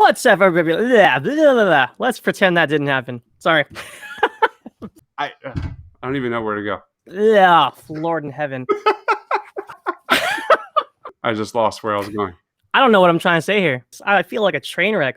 What's up, everybody? Blah, blah, blah, blah. Let's pretend that didn't happen. Sorry. I don't even know where to go. Yeah, Lord in heaven. I just lost where I was going. I don't know what I'm trying to say here. I feel like a train wreck.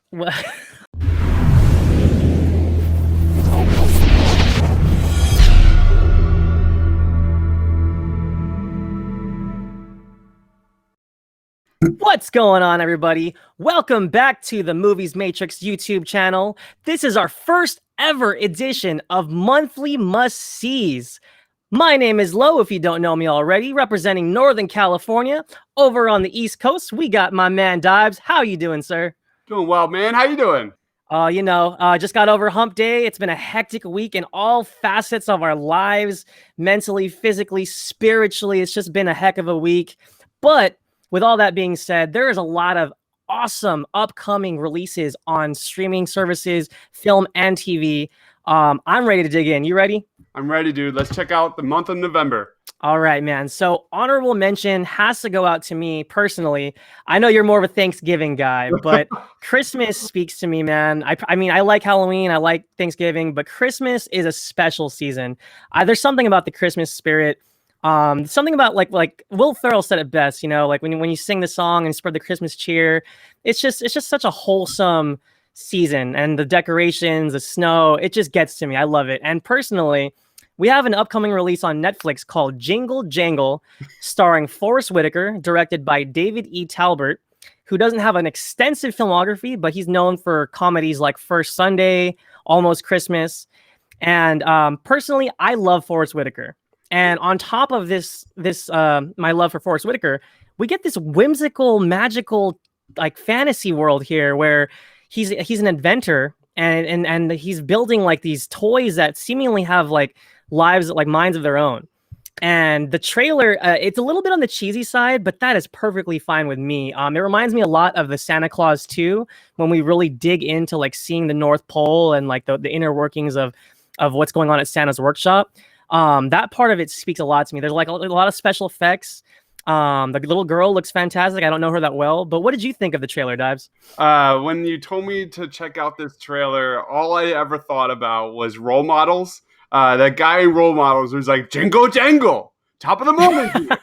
What's going on, everybody? Welcome back to the Movies Matrix YouTube channel. This is our first ever edition of Monthly Must-Sees. My name is Lo, if you don't know me already, representing Northern California. Over on the East Coast, we got my man Dibes. How you doing, sir? Doing well, man. How you doing? Just got over hump day. It's been a hectic week in all facets of our lives, mentally, physically, spiritually. It's just been a heck of a week. But with all that being said, there is a lot of awesome upcoming releases on streaming services, film, and TV. I'm ready to dig in. You ready? I'm ready, dude. Let's check out the month of November. All right, man. So honorable mention has to go out to me personally. I know you're more of a Thanksgiving guy, but Christmas speaks to me, man. I mean, I like Halloween, I like Thanksgiving, but Christmas is a special season. There's something about the Christmas spirit. Something about like Will Ferrell said it best, you know, like when you sing the song and spread the Christmas cheer, it's just such a wholesome season, and the decorations, the snow, it just gets to me. I love it. And personally, we have an upcoming release on Netflix called Jingle Jangle, starring Forest Whitaker, directed by David E. Talbert, who doesn't have an extensive filmography, but he's known for comedies like First Sunday, Almost Christmas. And personally, I love Forest Whitaker. And on top of this, my love for Forest Whitaker, we get this whimsical, magical, like fantasy world here where he's an inventor and he's building like these toys that seemingly have like lives, like minds of their own. And the trailer, it's a little bit on the cheesy side, but that is perfectly fine with me. It reminds me a lot of the Santa Claus 2 when we really dig into like seeing the North Pole and like the inner workings of what's going on at Santa's workshop. That part of it speaks a lot to me. There's like a lot of special effects. The little girl looks fantastic. I don't know her that well, but what did you think of the trailer, Dibes? When you told me to check out this trailer, all I ever thought about was Role Models. That guy in Role Models who's like, Jingle Jangle, top of the moment.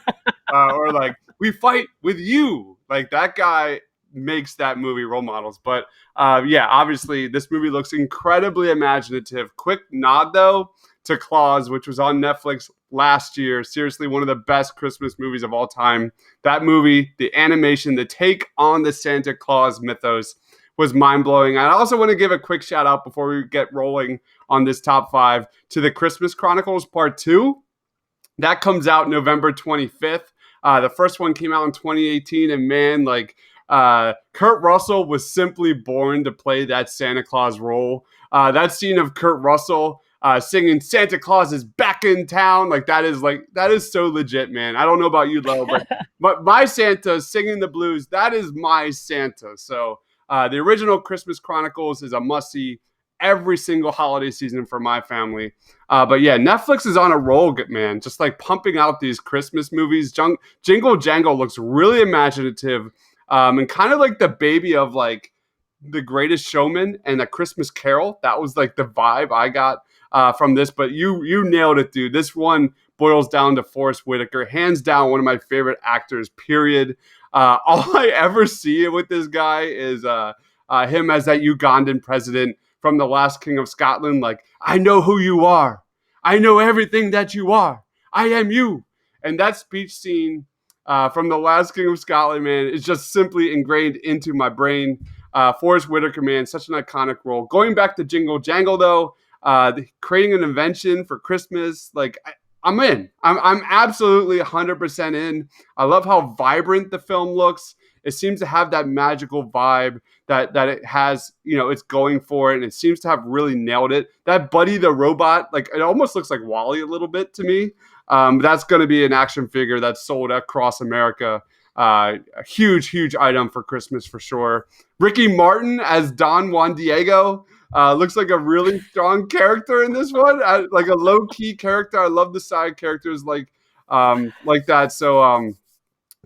Or like, we fight with you. Like that guy makes that movie Role Models. But yeah, obviously this movie looks incredibly imaginative. Quick nod though to Claus, which was on Netflix last year. Seriously, one of the best Christmas movies of all time. That movie, the animation, the take on the Santa Claus mythos was mind-blowing. I also want to give a quick shout out before we get rolling on this top 5 to the Christmas Chronicles Part 2. That comes out November 25th. The first one came out in 2018, and man, like Kurt Russell was simply born to play that Santa Claus role. That scene of Kurt Russell singing Santa Claus is back in town. That is so legit, man. I don't know about you, Lo, but my Santa singing the blues, that is my Santa. So the original Christmas Chronicles is a must-see every single holiday season for my family. But yeah, Netflix is on a roll, man. Just like pumping out these Christmas movies. Jingle Jangle looks really imaginative and kind of like the baby of like The Greatest Showman and A Christmas Carol. That was like the vibe I got from this, but you nailed it, dude. This one boils down to Forest Whitaker, hands down one of my favorite actors, period. All I ever see with this guy is him as that Ugandan president from The Last King of Scotland. Like, I know who you are. I know everything that you are. I am you. And that speech scene from The Last King of Scotland, man, is just simply ingrained into my brain. Forest Whitaker, man, such an iconic role. Going back to Jingle Jangle, though, creating an invention for Christmas, like I'm in. I'm absolutely 100% in. I love how vibrant the film looks. It seems to have that magical vibe that it has, you know, it's going for it, and it seems to have really nailed it. That Buddy the Robot, like it almost looks like Wall-E a little bit to me. That's going to be an action figure that's sold across America. A huge item for Christmas for sure. Ricky Martin as Don Juan Diego. Looks like a really strong character in this one, like a low-key character. I love the side characters like that. So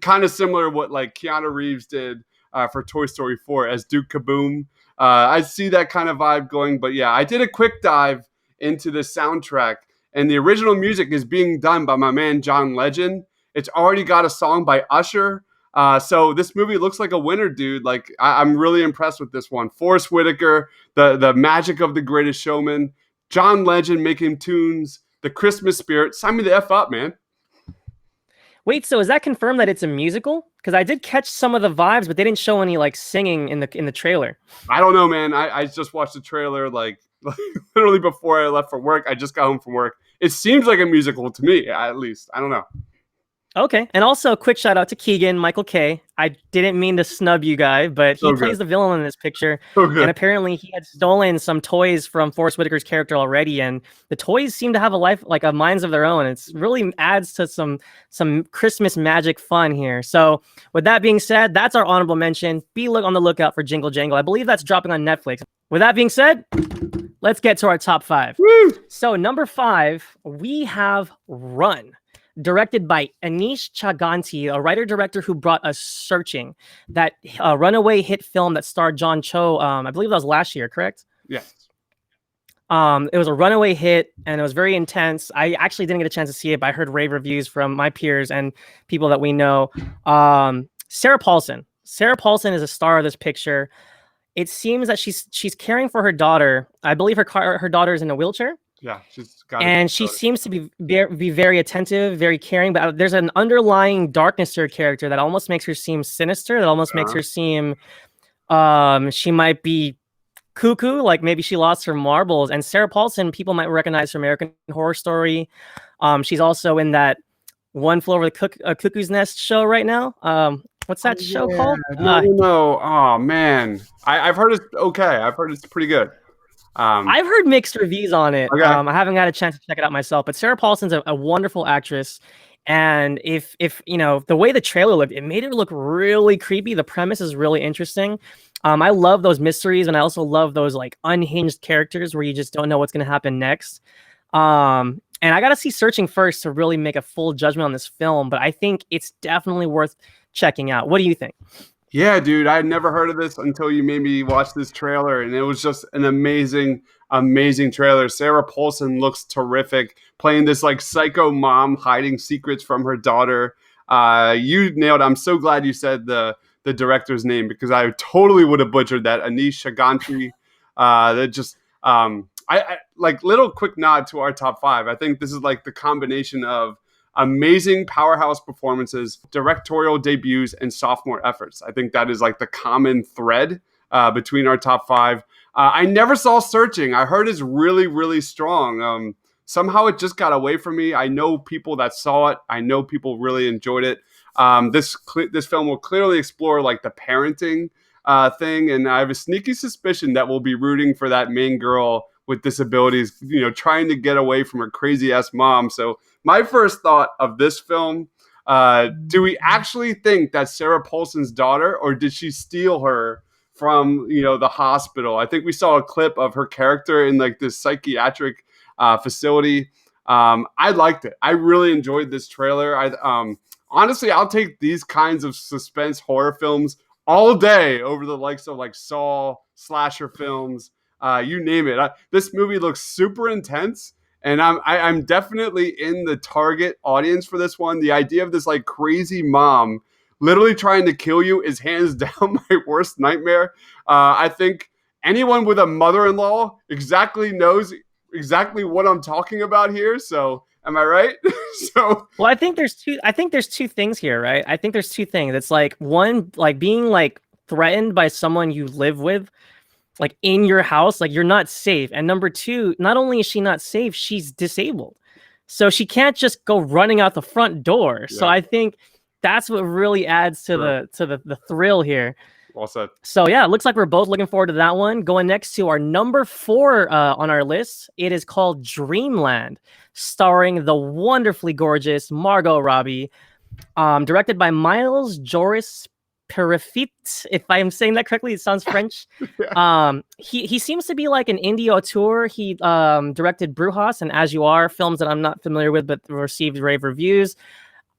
kind of similar to what like Keanu Reeves did for Toy Story 4 as Duke Kaboom. I see that kind of vibe going, but yeah, I did a quick dive into the soundtrack, and the original music is being done by my man John Legend. It's already got a song by Usher. So this movie looks like a winner, dude. Like I'm really impressed with this one. Forrest Whitaker, the magic of The Greatest Showman, John Legend making tunes, the Christmas spirit. Sign me the F up, man. Wait, so is that confirmed that it's a musical? Because I did catch some of the vibes, but they didn't show any like singing in the trailer. I don't know, man. I just watched the trailer like literally before I left for work. I just got home from work. It seems like a musical to me, at least. I don't know. Okay, and also a quick shout out to Keegan Michael K. I didn't mean to snub you, guy, but he plays the villain in this picture, and apparently he had stolen some toys from Forrest Whitaker's character already, and the toys seem to have a life, like a minds of their own. It's really adds to some Christmas magic fun here. So, with that being said, that's our honorable mention. Be on the lookout for Jingle Jangle. I believe that's dropping on Netflix. With that being said, let's get to our top 5. Woo! So, number 5, we have Run. Directed by Anish Chaganty, a writer-director who brought us Searching, that runaway hit film that starred John Cho. I believe that was last year, correct? Yes. It was a runaway hit, and it was very intense. I actually didn't get a chance to see it, but I heard rave reviews from my peers and people that we know. Sarah Paulson. Sarah Paulson is a star of this picture. It seems that she's caring for her daughter. I believe her daughter is in a wheelchair. Yeah, she's got it. And she seems to be very attentive, very caring, but there's an underlying darkness to her character that almost makes her seem sinister, that almost makes her seem she might be cuckoo, like maybe she lost her marbles. And Sarah Paulson, people might recognize her American Horror Story. She's also in that One Flew Over the Cuckoo's Nest show right now. What's that show called? No. Oh, man. I've heard it's okay. I've heard it's pretty good. I've heard mixed reviews on it. Okay. I haven't had a chance to check it out myself, but Sarah Paulson's a wonderful actress. And if you know the way the trailer looked, it made it look really creepy. The premise is really interesting. I love those mysteries, and I also love those like unhinged characters where you just don't know what's going to happen next. And I got to see Searching first to really make a full judgment on this film, but I think it's definitely worth checking out. What do you think? Yeah, dude, I had never heard of this until you made me watch this trailer, and it was just an amazing trailer. Sarah Paulson looks terrific, playing this like psycho mom hiding secrets from her daughter. You nailed it. I'm so glad you said the director's name, because I totally would have butchered that. Anish Chaganty. That just I like little quick nod to our top 5. I think this is like the combination of amazing powerhouse performances, directorial debuts, and sophomore efforts. I think that is like the common thread between our top 5. I never saw Searching. I heard it's really, really strong. Somehow it just got away from me. I know people that saw it. I know people really enjoyed it. This film will clearly explore like the parenting thing, and I have a sneaky suspicion that we'll be rooting for that main girl with disabilities, you know, trying to get away from her crazy ass mom. So my first thought of this film, do we actually think that's Sarah Paulson's daughter, or did she steal her from, you know, the hospital? I think we saw a clip of her character in like this psychiatric facility. I liked it. I really enjoyed this trailer. Honestly, I'll take these kinds of suspense horror films all day over the likes of like Saw, slasher films, you name it. This movie looks super intense, and I'm definitely in the target audience for this one. The idea of this like crazy mom literally trying to kill you is hands down my worst nightmare. I think anyone with a mother-in-law knows exactly what I'm talking about here. So am I right? Well, I think there's two things here, right? I think there's two things. It's like one, like being like threatened by someone you live with, like in your house, like you're not safe. And number two, not only is she not safe, she's disabled. So she can't just go running out the front door. Yeah. So I think that's what really adds to the thrill here. Well said. So yeah, it looks like we're both looking forward to that one. Going next to our number 4 on our list, it is called Dreamland, starring the wonderfully gorgeous Margot Robbie, directed by Miles Joris-Peyrafitte. If I'm saying that correctly, it sounds French. Yeah. He seems to be like an indie auteur. He directed Brujas and As You Are, films that I'm not familiar with but received rave reviews.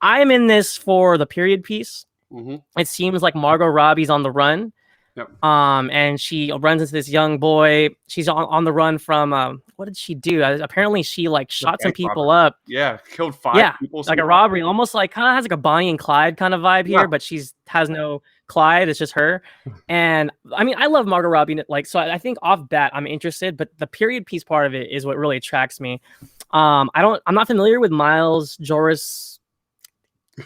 I'm in this for the period piece. Mm-hmm. It seems like Margot Robbie's on the run. Yep. And she runs into this young boy. She's on the run from what did she do? Apparently she like The shot some bank people robber. up. Yeah, killed 5 Yeah, people. like a Somehow. robbery, almost like kind of has like a Bonnie and Clyde kind of vibe Yeah. here, but she's has no Clyde. It's just her. And I mean, I love Margot Robbie. Like, so I think off bat, I'm interested, but the period piece part of it is what really attracts me. I'm not familiar with Miles Joris.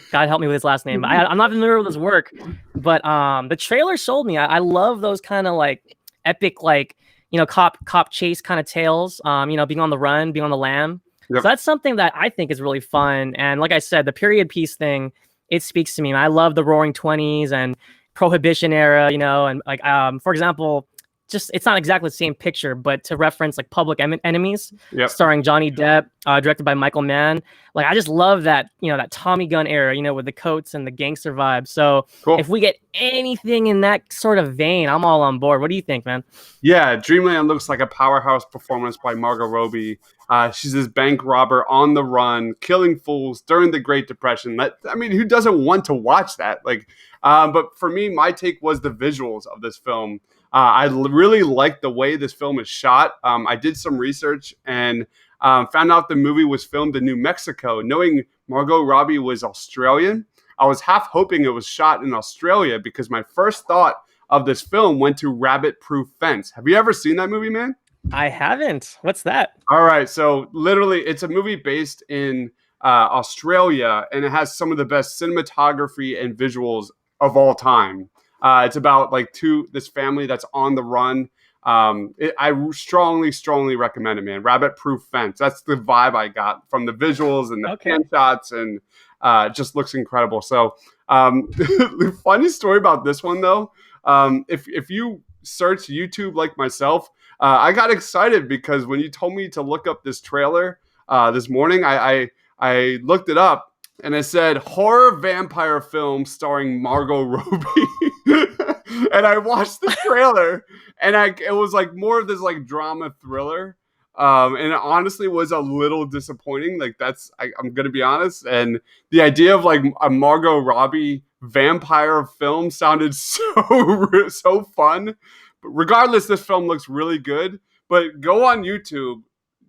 God help me with his last name. I'm not familiar with his work, but the trailer sold me. I love those kind of like epic, like, you know, cop chase kind of tales. You know, being on the run, being on the lam. Yep. So that's something that I think is really fun. And like I said, the period piece thing, it speaks to me. I love the Roaring Twenties and Prohibition era. You know, and like for example, just it's not exactly the same picture, but to reference like Public Enemies, Yep. starring Johnny Depp, directed by Michael Mann. Like I just love that, you know, that Tommy gun era, you know, with the coats and the gangster vibe. So Cool. if we get anything in that sort of vein, I'm all on board. What do you think, man? Yeah, Dreamland looks like a powerhouse performance by Margot Robbie. She's this bank robber on the run, killing fools during the Great Depression. I mean, who doesn't want to watch that? Like, but for me, my take was the visuals of this film. I really like the way this film is shot. I did some research and found out the movie was filmed in New Mexico. Knowing Margot Robbie was Australian, I was half hoping it was shot in Australia because my first thought of this film went to Rabbit Proof Fence. Have you ever seen that movie, man? I haven't. What's that? All right. So literally, it's a movie based in Australia, and it has some of the best cinematography and visuals of all time. It's about like this family that's on the run. I strongly recommend it, man. Rabbit Proof Fence. That's the vibe I got from the visuals and the hand shots, and it just looks incredible. So the funny story about this one, though, if you search YouTube like myself, I got excited because when you told me to look up this trailer this morning, I looked it up. And it said horror vampire film starring Margot Robbie. And I watched the trailer, and it was like more of this like drama thriller. And it honestly was a little disappointing. Like I'm gonna be honest. And the idea of like a Margot Robbie vampire film sounded so fun. But regardless, this film looks really good. But go on YouTube.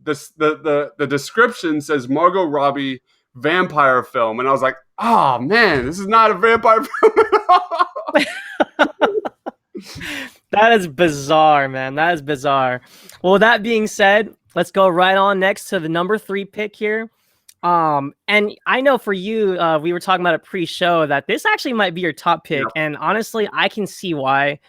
The description says Margot Robbie vampire film, and I was like, oh man, this is not a vampire film at all. That is bizarre, man. That is bizarre. Well, that being said, let's go right on next to the number 3 pick here. And I know for you, we were talking about it pre-show that this actually might be your top pick, and honestly, I can see why.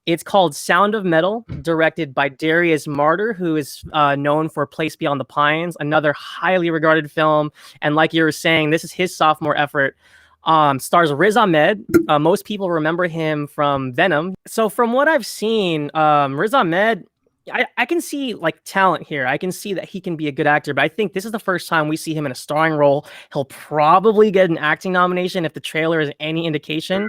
It's called Sound of Metal, directed by Darius Marder, who is known for Place Beyond the Pines, another highly regarded film. And like you were saying, this is his sophomore effort. Stars Riz Ahmed. Most people remember him from Venom. So from what I've seen, Riz Ahmed, I can see like talent here. I can see that he can be a good actor, but I think this is the first time we see him in a starring role. He'll probably get an acting nomination if the trailer is any indication.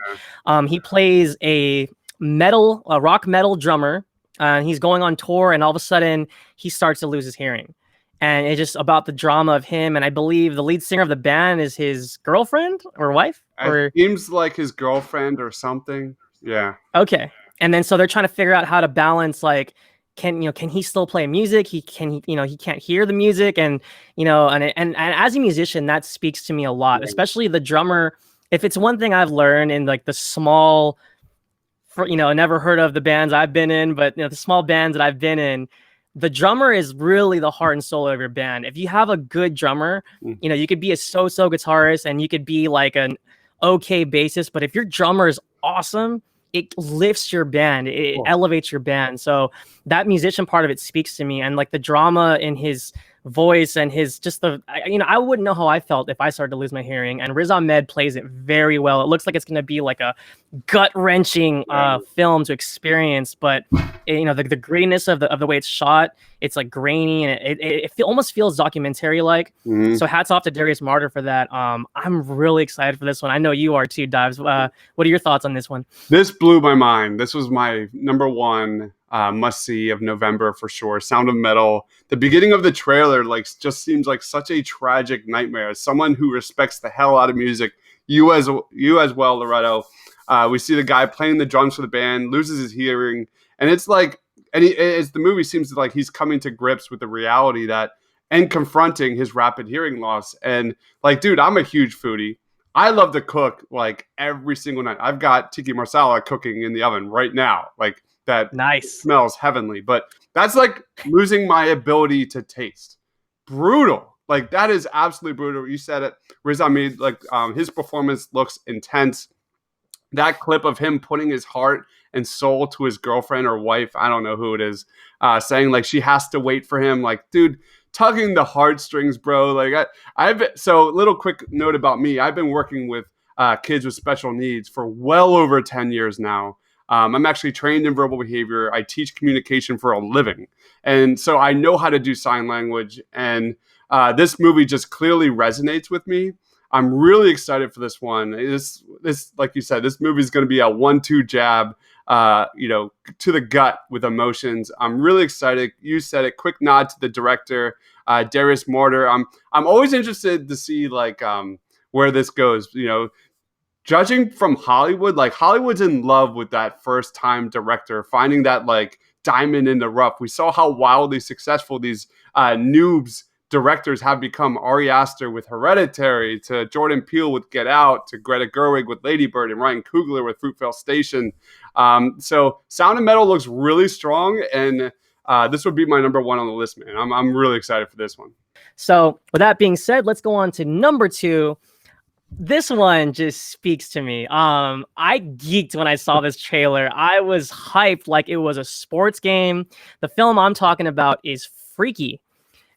He plays a rock metal drummer. He's going on tour, and all of a sudden he starts to lose his hearing. And it's just about the drama of him. And I believe the lead singer of the band is his girlfriend or wife. Or it seems like his girlfriend or something. Yeah. Okay. And then so they're trying to figure out how to balance, like, can he still play music? He can't hear the music, and and as a musician, that speaks to me a lot, especially the drummer. If it's one thing I've learned in like the small, never heard of the bands I've been in, but the small bands that I've been in, the drummer is really the heart and soul of your band. If you have a good drummer, you could be a so-so guitarist and you could be like an okay bassist, but if your drummer is awesome, it lifts your band, it elevates your band. So that musician part of it speaks to me, and like the drama in his voice and his I wouldn't know how I felt if I started to lose my hearing, and Riz Ahmed plays it very well. It looks like it's going to be like a gut-wrenching film to experience, but the grayness of the way it's shot, it's like grainy, and it almost feels documentary like. So hats off to Darius Marder for that. I'm really excited for this one. I know you are too, Dives. What are your thoughts on this one? This blew my mind. This was my number one must-see of November for sure. Sound of Metal. The beginning of the trailer just seems like such a tragic nightmare. As someone who respects the hell out of music, you as well, Loretto. We see the guy playing the drums for the band loses his hearing, and it's like, as the movie seems like he's coming to grips with the reality that and confronting his rapid hearing loss. And like, dude, I'm a huge foodie. I love to cook like every single night. I've got tiki marsala cooking in the oven right now. Like that Nice. smells heavenly. But that's like losing my ability to taste. Brutal. Like that is absolutely brutal. You said it, Riz Ahmed. Like his performance looks intense. That clip of him putting his heart and soul to his girlfriend or wife, I don't know who it is, saying like she has to wait for him. Like, dude, tugging the heartstrings, bro. Like so little quick note about me. I've been working with kids with special needs for well over 10 years now. I'm actually trained in verbal behavior. I teach communication for a living. And so I know how to do sign language. And this movie just clearly resonates with me. I'm really excited for this one. This, like you said, this movie is going to be a 1-2 jab, to the gut with emotions. I'm really excited. You said it. Quick nod to the director, Darius Mortar. I'm always interested to see like where this goes. Judging from Hollywood, like Hollywood's in love with that first time director, finding that like diamond in the rough. We saw how wildly successful these noobs directors have become. Ari Aster with Hereditary, to Jordan Peele with Get Out, to Greta Gerwig with Lady Bird, and Ryan Coogler with Fruitvale Station. So Sound of Metal looks really strong, and this would be my number one on the list, man. I'm really excited for this one. So with that being said, let's go on to number 2. This one just speaks to me. I geeked when I saw this trailer. I was hyped like it was a sports game. The film I'm talking about is Freaky,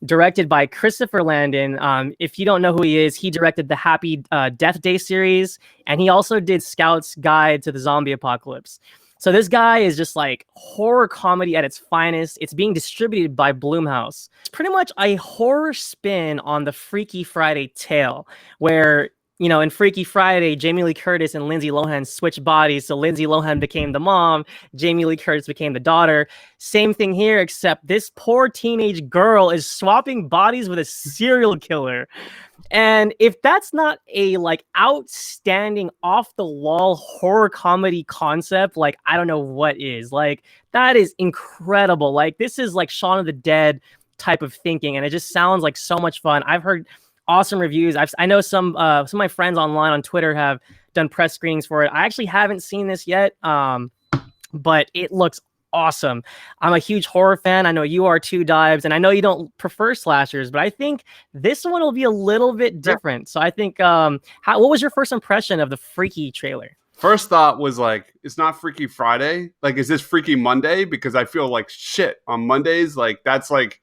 directed by Christopher Landon. If you don't know who he is, he directed the Happy Death Day series, and he also did Scout's Guide to the Zombie Apocalypse. So this guy is just like horror comedy at its finest. It's being distributed by Blumhouse. It's pretty much a horror spin on the Freaky Friday tale, where in Freaky Friday, Jamie Lee Curtis and Lindsay Lohan switched bodies. So Lindsay Lohan became the mom, Jamie Lee Curtis became the daughter. Same thing here, except this poor teenage girl is swapping bodies with a serial killer. And if that's not a like outstanding off the wall horror comedy concept, like I don't know what is. Like that is incredible. Like this is like Shaun of the Dead type of thinking, and it just sounds like so much fun. I've heard awesome reviews. I know some of my friends online on Twitter have done press screenings for it. I actually haven't seen this yet, but it looks awesome. I'm a huge horror fan. I know you are too, Dives, and I know you don't prefer slashers, but I think this one will be a little bit different. So I think, what was your first impression of the Freaky trailer? First thought was like, it's not Freaky Friday. Like, is this Freaky Monday? Because I feel like shit on Mondays. Like that's like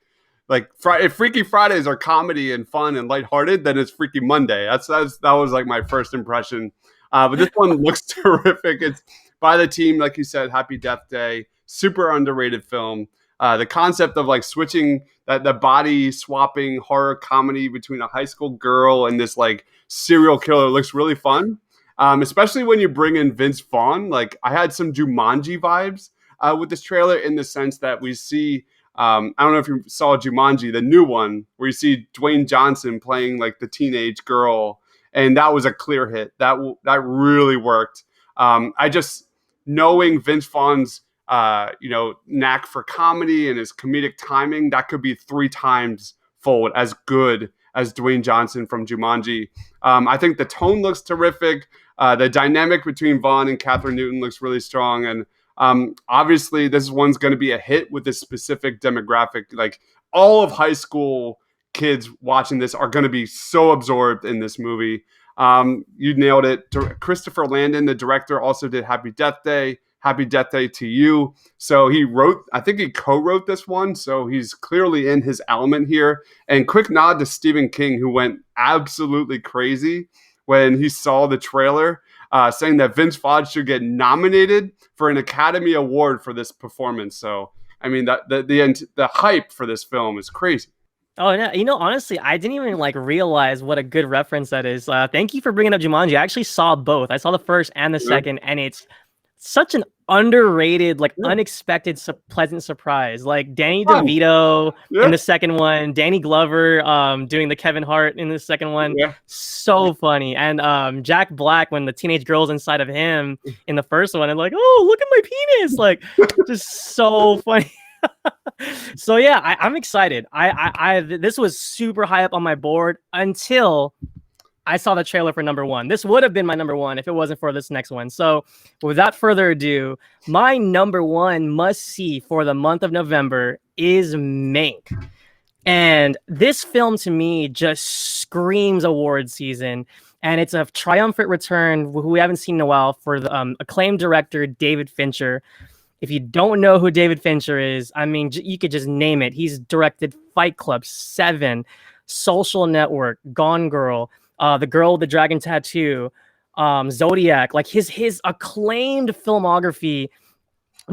if Freaky Fridays are comedy and fun and lighthearted, then it's Freaky Monday. That was like my first impression. But this one looks terrific. It's by the team, like you said, Happy Death Day. Super underrated film. The concept of like switching the body swapping horror comedy between a high school girl and this like serial killer looks really fun. Especially when you bring in Vince Vaughn. Like I had some Jumanji vibes with this trailer, in the sense that we see. I don't know if you saw Jumanji, the new one, where you see Dwayne Johnson playing like the teenage girl, and that was a clear hit. That really worked. I just, knowing Vince Vaughn's knack for comedy and his comedic timing, that could be 3 times fold as good as Dwayne Johnson from Jumanji. I think the tone looks terrific. The dynamic between Vaughn and Catherine Newton looks really strong, and obviously this one's going to be a hit with this specific demographic. Like all of high school kids watching this are going to be so absorbed in this movie. You nailed it. Christopher Landon, the director, also did Happy Death Day to You. So I think he co-wrote this one. So he's clearly in his element here. And quick nod to Stephen King, who went absolutely crazy when he saw the trailer, saying that Vince Vaughn should get nominated for an Academy Award for this performance. So, I mean, the hype for this film is crazy. Oh, no, honestly, I didn't even like realize what a good reference that is. Thank you for bringing up Jumanji. I actually saw both. I saw the first and the second, and it's such an underrated, like Yeah. unexpected, pleasant surprise. Like Danny Fun. DeVito Yeah. in the second one, Danny Glover doing the Kevin Hart in the second one. Yeah. So funny. And Jack Black when the teenage girl's inside of him in the first one and like, oh, look at my penis. Like just so funny. So yeah, I'm excited. This was super high up on my board until I saw the trailer for number one. This would have been my number one if it wasn't for this next one. So without further ado, my number one must see for the month of November is Mank. And this film to me just screams award season. And it's a triumphant return, who we haven't seen in a while, for the acclaimed director David Fincher. If you don't know who David Fincher is, I mean, you could just name it. He's directed Fight Club, Seven, Social Network, Gone Girl, The Girl with the Dragon Tattoo, Zodiac. Like his acclaimed filmography.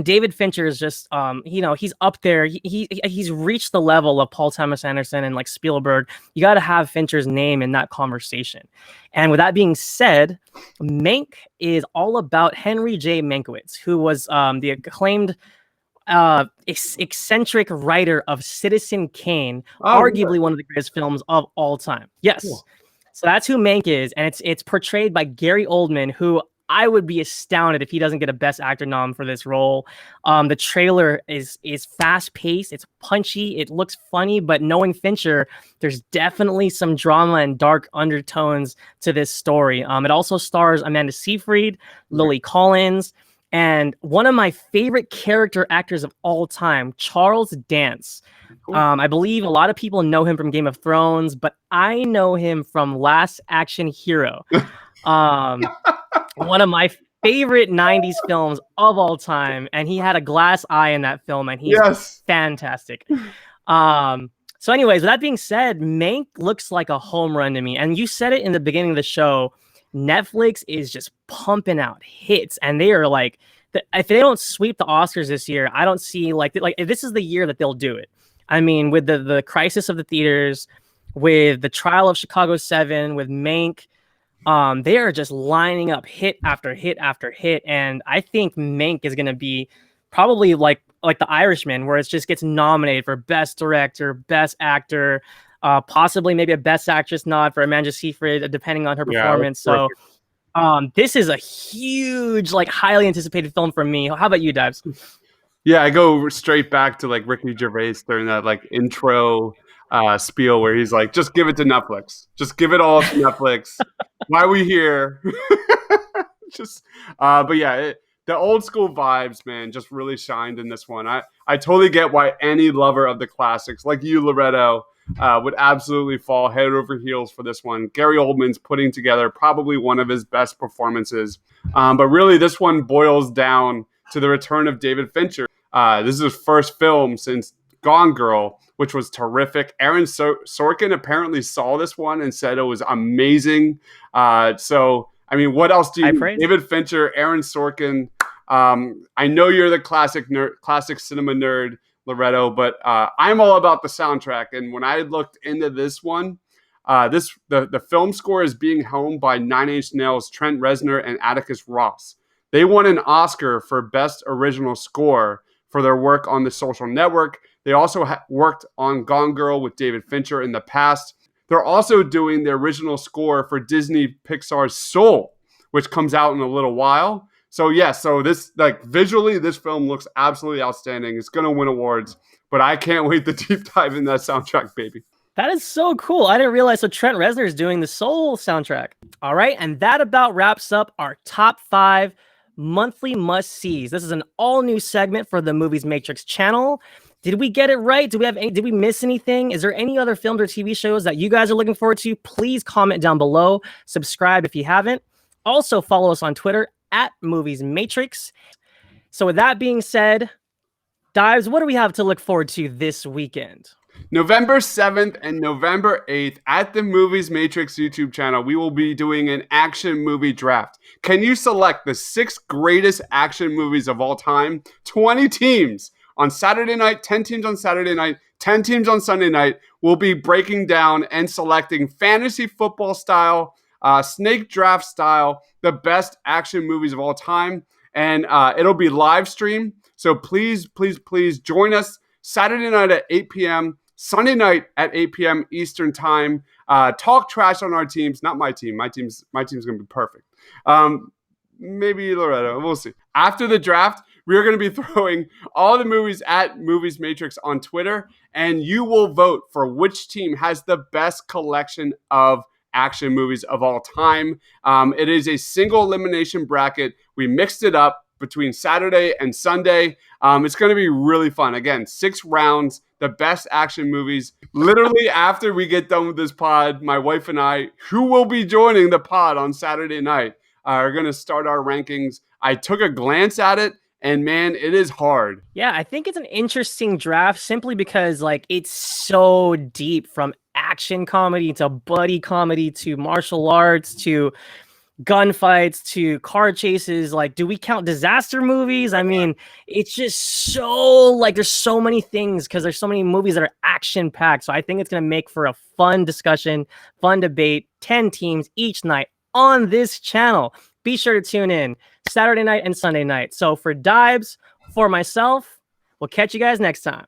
David Fincher is just, he's up there. He's reached the level of Paul Thomas Anderson and like Spielberg. You got to have Fincher's name in that conversation. And with that being said, Mank is all about Henry J. Mankiewicz, who was the acclaimed eccentric writer of Citizen Kane, arguably one of the greatest films of all time. Yes. Cool. So that's who Mank is, and it's portrayed by Gary Oldman, who I would be astounded if he doesn't get a Best Actor nom for this role. The trailer is fast-paced, it's punchy, it looks funny, but knowing Fincher, there's definitely some drama and dark undertones to this story. It also stars Amanda Seyfried, Lily Collins, and one of my favorite character actors of all time, Charles Dance. Cool. I believe a lot of people know him from Game of Thrones, but I know him from Last Action Hero. One of my favorite 90s films of all time, and he had a glass eye in that film, and he's fantastic. So anyways, with that being said, Mank looks like a home run to me, and you said it in the beginning of the show. Netflix is just pumping out hits, and they are like, if they don't sweep the Oscars this year, I don't see like if this is the year that they'll do it. I mean, with the crisis of the theaters, with the trial of Chicago 7, with Mank, they are just lining up hit after hit after hit, and I think Mank is going to be probably like The Irishman, where it just gets nominated for Best Director, Best Actor, possibly maybe a Best Actress nod for Amanda Seyfried, depending on her performance. So this is a huge, like, highly anticipated film for me. How about you, Dives? Yeah, I go straight back to like Ricky Gervais during that like intro spiel where he's like, just give it to Netflix. Just give it all to Netflix. Why are we here? But yeah, the old school vibes, man, just really shined in this one. I totally get why any lover of the classics like you, Loretto, would absolutely fall head over heels for this one. Gary Oldman's putting together probably one of his best performances. But really, this one boils down to the return of David Fincher. This is his first film since Gone Girl, which was terrific. Aaron Sorkin apparently saw this one and said it was amazing. So, I mean, what else do you need? David Fincher, Aaron Sorkin. I know you're the classic cinema nerd, Loretto, but I'm all about the soundtrack. And when I looked into this one, the film score is being helmed by Nine Inch Nails' Trent Reznor and Atticus Ross. They won an Oscar for Best Original Score for their work on The Social Network. They also worked on Gone Girl with David Fincher in the past. They're also doing the original score for Disney Pixar's Soul, which comes out in a little while. So so this, like, visually, this film looks absolutely outstanding. It's going to win awards, but I can't wait to deep dive in that soundtrack, baby. That is so cool. I didn't realize. So Trent Reznor is doing the Soul soundtrack. All right, and that about wraps up our top 5 monthly must-sees. This is an all-new segment for the Movies Matrix channel. Did we get it right? Did we miss anything? Is there any other films or TV shows that you guys are looking forward to? Please comment down below. Subscribe if you haven't. Also follow us on Twitter at Movies Matrix. So with that being said, Dives, what do we have to look forward to this weekend? November 7th and November 8th at the Movies Matrix YouTube channel, we will be doing an action movie draft. Can you select the 6 greatest action movies of all time? 20 teams on Saturday night, 10 teams on Saturday night, 10 teams on Sunday night. We'll be breaking down and selecting fantasy football style, snake draft style, the best action movies of all time. and it'll be live stream. So please join us Saturday night at 8 p.m., Sunday night at 8 p.m. Eastern time. Talk trash on our teams. Not my team. My team's gonna be perfect. Maybe Loretta. We'll see. After the draft, we are going to be throwing all the movies at Movies Matrix on Twitter, and you will vote for which team has the best collection of action movies of all time. It is a single elimination bracket. We mixed it up between Saturday and Sunday. It's going to be really fun. Again, 6 rounds, the best action movies. Literally after we get done with this pod, my wife and I, who will be joining the pod on Saturday night, are going to start our rankings. I took a glance at it, and man, it is hard. Yeah, I think it's an interesting draft simply because like it's so deep, from action comedy to buddy comedy to martial arts to gunfights to car chases. Like, do we count disaster movies? I mean, it's just so like there's so many things because there's so many movies that are action packed. So I think it's going to make for a fun discussion, fun debate. 10 teams each night on this channel. Be sure to tune in Saturday night and Sunday night. So for Dibes, for myself, we'll catch you guys next time.